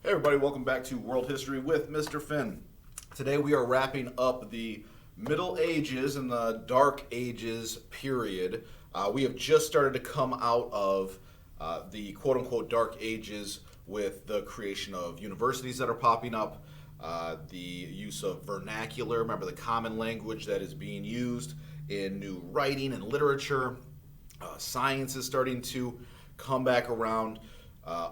Hey everybody, welcome back to World History with Mr. Finn. Today we are wrapping up the Middle Ages and the Dark Ages period. We have just started to come out of the quote-unquote Dark Ages with the creation of universities that are popping up, the use of vernacular, remember the common language that is being used in new writing and literature. Science is starting to come back around.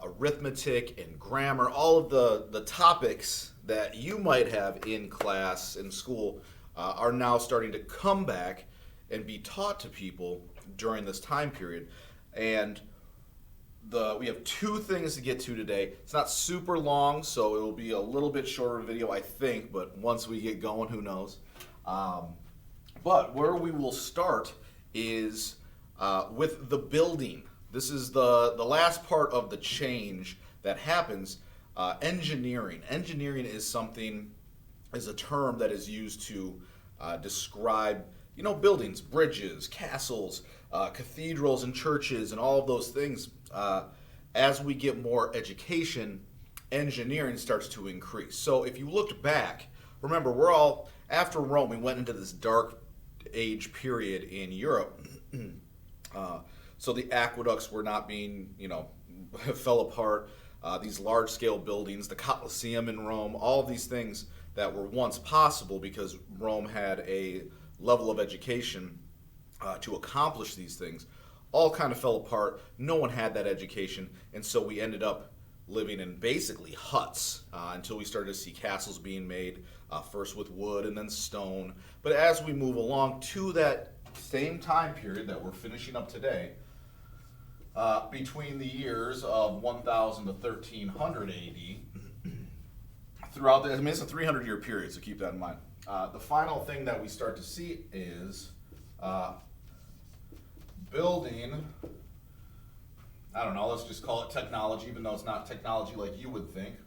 Arithmetic and grammar, all of the topics that you might have in class, in school, are now starting to come back and be taught to people during this time period. And we have two things to get to today. It's not super long, so it will be a little bit shorter video, I think, but once we get going, who knows. But where we will start is with the building. This is the last part of the change that happens. Engineering. Engineering is a term that is used to describe, buildings, bridges, castles, cathedrals and churches and all of those things. As we get more education, engineering starts to increase. So if you looked back, remember, after Rome, we went into this dark age period in Europe. So the aqueducts were not being, fell apart. These large-scale buildings, the Colosseum in Rome, all of these things that were once possible because Rome had a level of education to accomplish these things, all kind of fell apart. No one had that education, and so we ended up living in basically huts until we started to see castles being made, first with wood and then stone. But as we move along to that same time period that we're finishing up today, between the years of 1000 to 1300 AD, it's a 300-year period, so keep that in mind. The final thing that we start to see is building, let's just call it technology, even though it's not technology like you would think.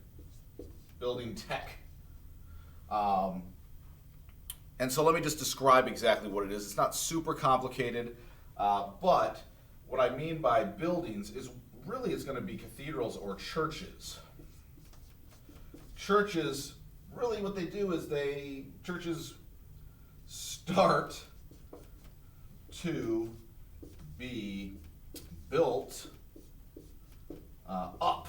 Building tech. And so let me just describe exactly what it is. It's not super complicated, but what I mean by buildings is really it's going to be cathedrals or churches. Churches, really what they do is churches start to be built up.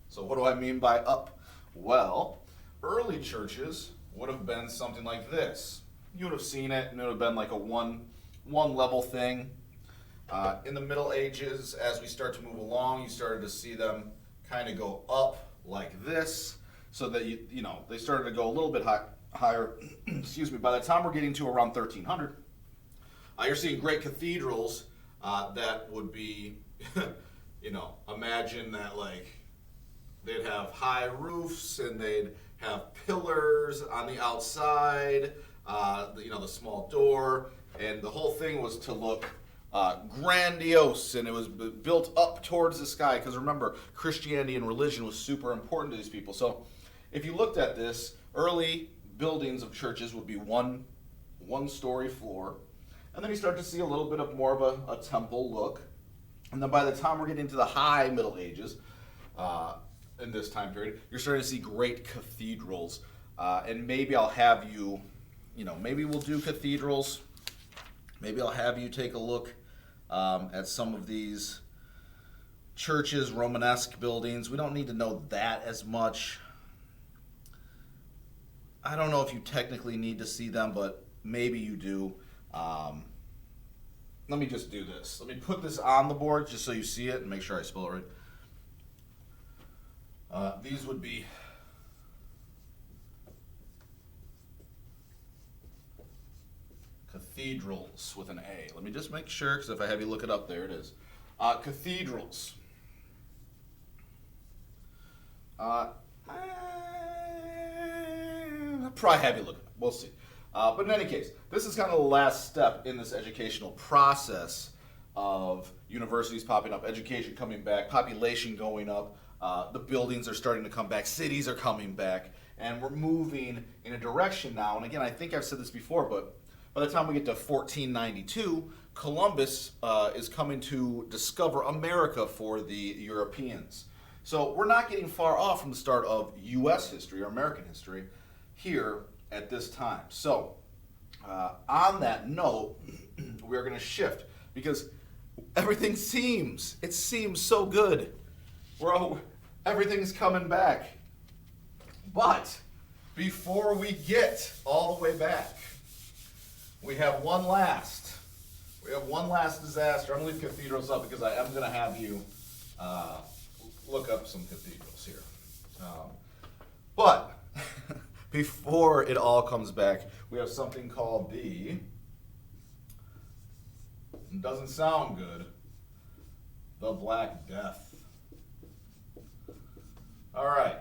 So what do I mean by up? Well, early churches would have been something like this. You would have seen it, and it would have been like a one level thing. In the Middle Ages, as we start to move along, you started to see them kind of go up like this, so that they started to go a little bit higher. Excuse me. By the time we're getting to around 1300, you're seeing great cathedrals that would be, imagine that they'd have high roofs and they'd have pillars on the outside, the small door, and the whole thing was to look grandiose, and it was built up towards the sky, because remember, Christianity and religion was super important to these people. So if you looked at this, early buildings of churches would be one-story floor, and then you start to see a little bit of more of a temple look. And then by the time we're getting to the high Middle Ages, in this time period, you're starting to see great cathedrals. And maybe I'll have you, maybe we'll do cathedrals. Maybe I'll have you take a look at some of these churches, Romanesque buildings. We don't need to know that as much. I don't know if you technically need to see them, but maybe you do. Let me just do this. Let me put this on the board just so you see it and make sure I spell it right. These would be cathedrals with an A. Let me just make sure, because if I have you look it up, there it is. Cathedrals. I'll probably have you look it up. We'll see. But in any case, this is kind of the last step in this educational process of universities popping up, education coming back, population going up, the buildings are starting to come back, cities are coming back, and we're moving in a direction now. And again, I think I've said this before, but by the time we get to 1492, Columbus is coming to discover America for the Europeans. So we're not getting far off from the start of U.S. history or American history here at this time. So on that note, we're going to shift because everything seems so good. Everything's coming back. But before we get all the way back, we have one last disaster. I'm going to leave cathedrals up because I am going to have you look up some cathedrals here. But before it all comes back, we have something called the, doesn't sound good, the Black Death. All right.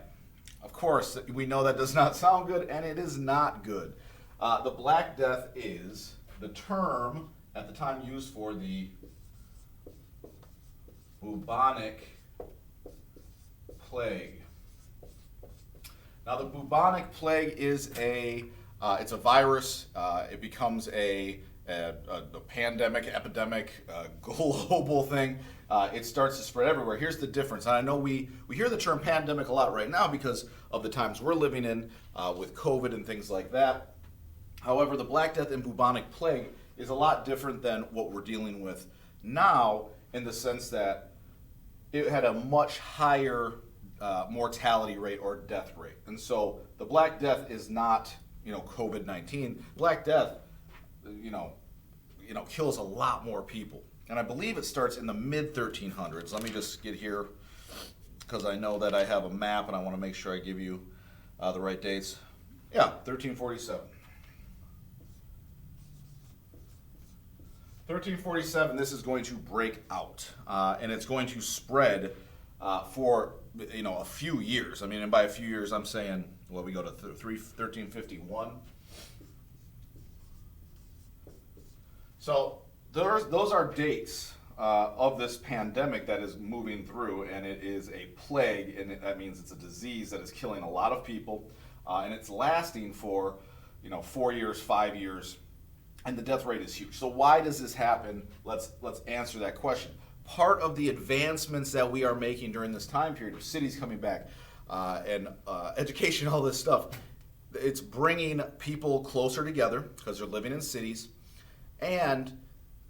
Of course, we know that does not sound good, and it is not good. The Black Death is the term at the time used for the bubonic plague. Now, the bubonic plague is it's a virus. It becomes a pandemic, epidemic, global thing. It starts to spread everywhere. Here's the difference. And I know we hear the term pandemic a lot right now because of the times we're living in with COVID and things like that. However, the Black Death and bubonic plague is a lot different than what we're dealing with now, in the sense that it had a much higher mortality rate or death rate. And so the Black Death is not, COVID-19. Black Death, kills a lot more people. And I believe it starts in the mid-1300s. Let me just get here because I know that I have a map and I want to make sure I give you the right dates. Yeah, 1347. 1347, this is going to break out, and it's going to spread for a few years. I mean, and by a few years, I'm saying, well, we go to 1351. So those are dates of this pandemic that is moving through, and it is a plague, and that means it's a disease that is killing a lot of people, and it's lasting for 4 years, 5 years. And the death rate is huge. So why does this happen? Let's answer that question. Part of the advancements that we are making during this time period of cities coming back and education, all this stuff, it's bringing people closer together because they're living in cities. And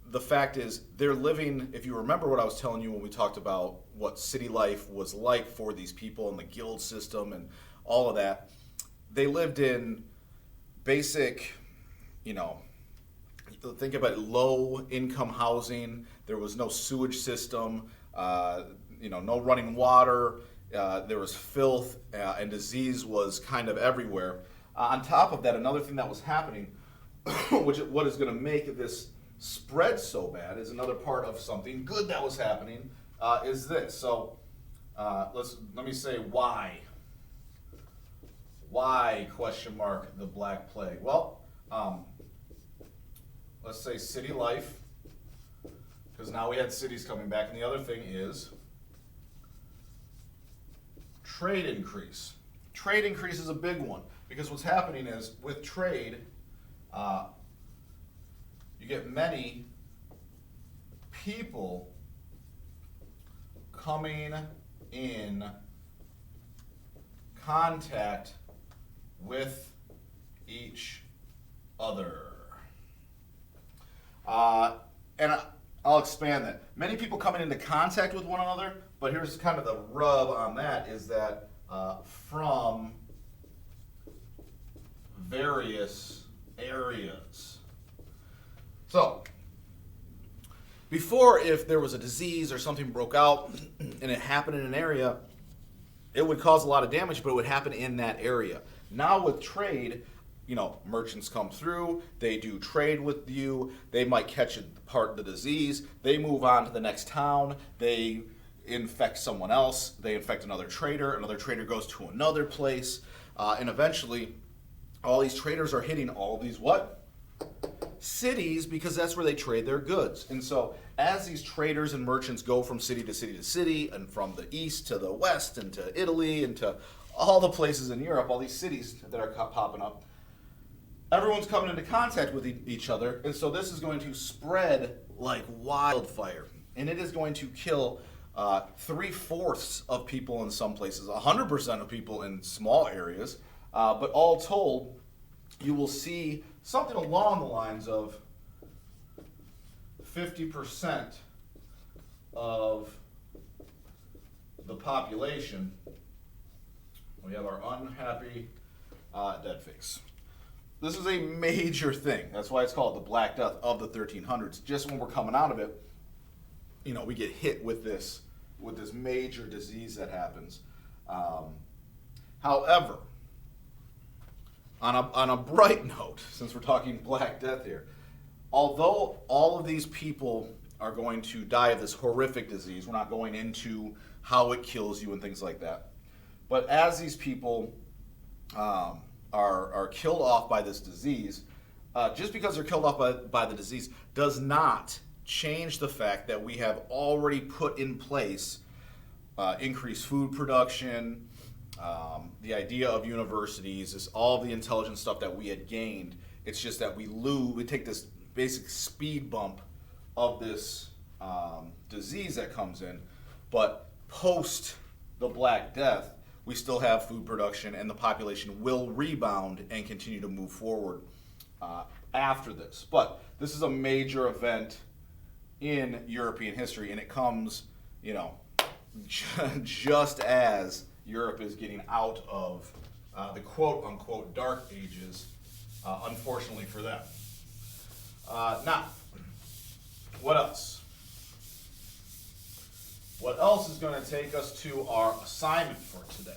the fact is they're living, if you remember what I was telling you when we talked about what city life was like for these people and the guild system and all of that, they lived in basic, think about low income housing. There was no sewage system, no running water. There was filth, and disease was kind of everywhere. On top of that, another thing that was happening, what is going to make this spread so bad, is another part of something good that was happening, is this. So let me say why. Why, ? The Black Plague? Well, let's say city life, because now we had cities coming back. And the other thing is trade increase. Trade increase is a big one, because what's happening is with trade, you get many people coming in contact with each other. And I'll expand that. Many people coming into contact with one another, but here's kind of the rub on that, is that from various areas. So, before, if there was a disease or something broke out and it happened in an area, it would cause a lot of damage, but it would happen in that area. Now with trade, merchants come through, they do trade with you, they might catch part of the disease, they move on to the next town, they infect someone else, they infect another trader goes to another place, and eventually all these traders are hitting all these cities, because that's where they trade their goods. And so as these traders and merchants go from city to city to city, and from the east to the west, and to Italy, and to all the places in Europe, all these cities that are popping up, everyone's coming into contact with each other, and so this is going to spread like wildfire, and it is going to kill 3/4 of people in some places, 100% of people in small areas, but all told, you will see something along the lines of 50% of the population. We have our unhappy dead face. This is a major thing. That's why it's called the Black Death of the 1300s. Just when we're coming out of it, we get hit with this major disease that happens. However, on a bright note, since we're talking Black Death here, although all of these people are going to die of this horrific disease, we're not going into how it kills you and things like that. But as these people are killed off by this disease, just because they're killed off by the disease does not change the fact that we have already put in place increased food production, the idea of universities, is all the intelligence stuff that we had gained. It's just that we take this basic speed bump of this disease that comes in, but post the Black Death, we still have food production and the population will rebound and continue to move forward after this. But this is a major event in European history, and it comes, just as Europe is getting out of the quote-unquote Dark Ages, unfortunately for them. Now, what else? What else is going to take us to our assignment for today?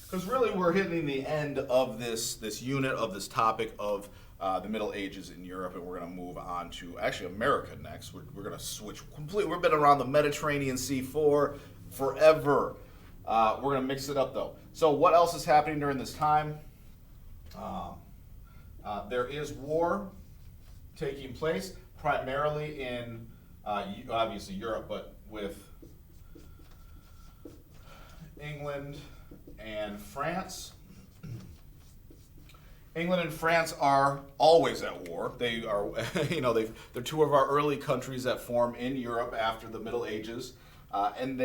Because really we're hitting the end of this unit of this topic of the Middle Ages in Europe, and we're going to move on to actually America next. We're going to switch completely. We've been around the Mediterranean Sea for forever. We're going to mix it up though. So what else is happening during this time? There is war taking place, primarily in obviously Europe, but with England and France. England and France are always at war. They are, they're two of our early countries that form in Europe after the Middle Ages, and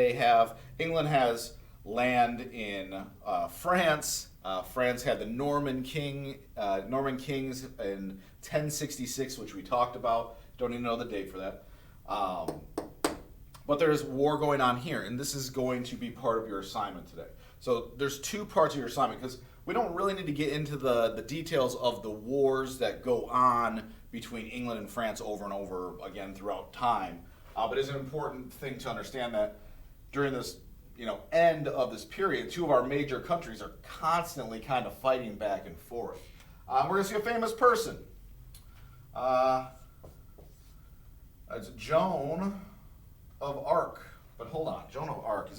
England has land in France. France had the Norman Kings in 1066, which we talked about. Don't even know the date for that. But there's war going on here, and this is going to be part of your assignment today. So there's two parts of your assignment, because we don't really need to get into the details of the wars that go on between England and France over and over again throughout time. But it's an important thing to understand that during this end of this period, two of our major countries are constantly kind of fighting back and forth. We're going to see a famous person. It's Joan of Arc. But hold on, Joan of Arc,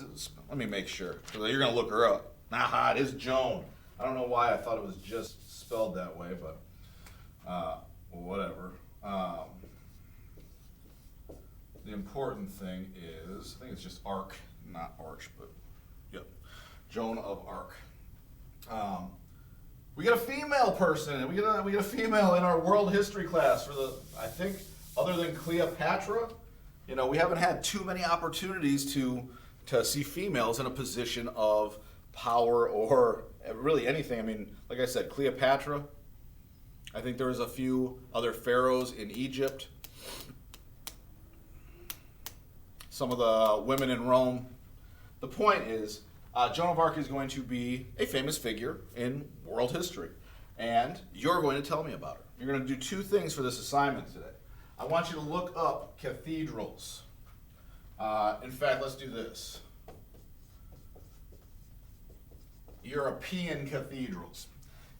let me make sure, because you're going to look her up. It is Joan. I don't know why I thought it was just spelled that way, but whatever. The important thing is, I think it's just Arc, not Arch, but yep, Joan of Arc. We get a female person, we get a female in our world history class for I think, other than Cleopatra, we haven't had too many opportunities to see females in a position of power or really anything. I mean, like I said, Cleopatra. I think there was a few other pharaohs in Egypt. Some of the women in Rome. The point is, Joan of Arc is going to be a famous figure in world history. And you're going to tell me about her. You're going to do two things for this assignment today. I want you to look up cathedrals. In fact, let's do this. European cathedrals.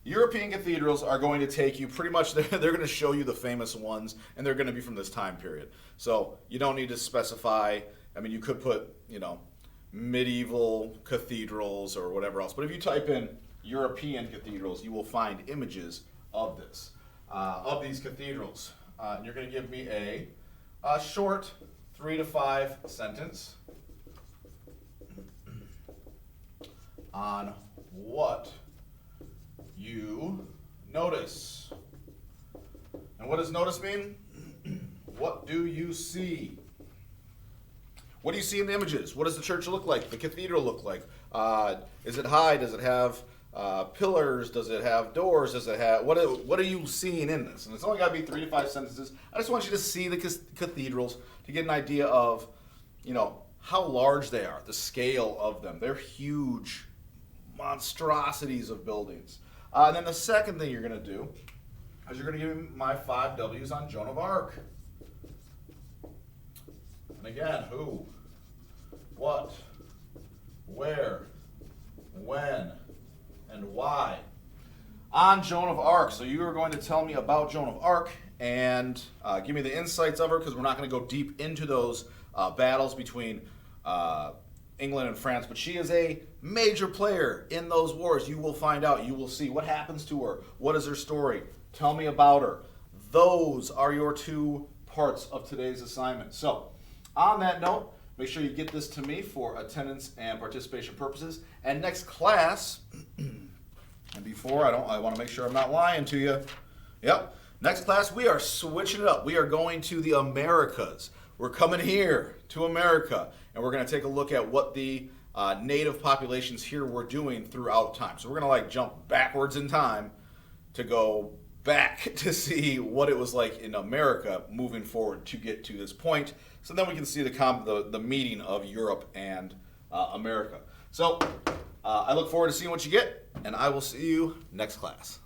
European cathedrals are going to take you pretty much, they're going to show you the famous ones, and they're going to be from this time period. So you don't need to specify, you could put, medieval cathedrals or whatever else. But if you type in European cathedrals, you will find images of these cathedrals. And you're going to give me a short 3 to 5 sentence on what you notice. And what does notice mean? What do you see? What do you see in the images? What does the church look like? The cathedral look like? Is it high? Does it have pillars? Does it have doors? Does it have what are you seeing in this? And it's only got to be 3 to 5 sentences. I just want you to see the cathedrals to get an idea of, how large they are, the scale of them. They're huge monstrosities of buildings. And then the second thing you're going to do is you're going to give me my 5 W's on Joan of Arc. And again, who, what, where, when, and why. On Joan of Arc, so you are going to tell me about Joan of Arc and give me the insights of her, because we're not going to go deep into those battles between England and France, but she is a major player in those wars. You will find out. You will see what happens to her. What is her story? Tell me about her. Those are your 2 parts of today's assignment. So, on that note, make sure you get this to me for attendance and participation purposes. And next class, and before, I want to make sure I'm not lying to you. Yep. Next class, we are switching it up. We are going to the Americas. We're coming here to America, and we're going to take a look at what the native populations here were doing throughout time. So we're going to jump backwards in time to go back to see what it was like in America moving forward to get to this point. So then we can see the meeting of Europe and America. So I look forward to seeing what you get, and I will see you next class.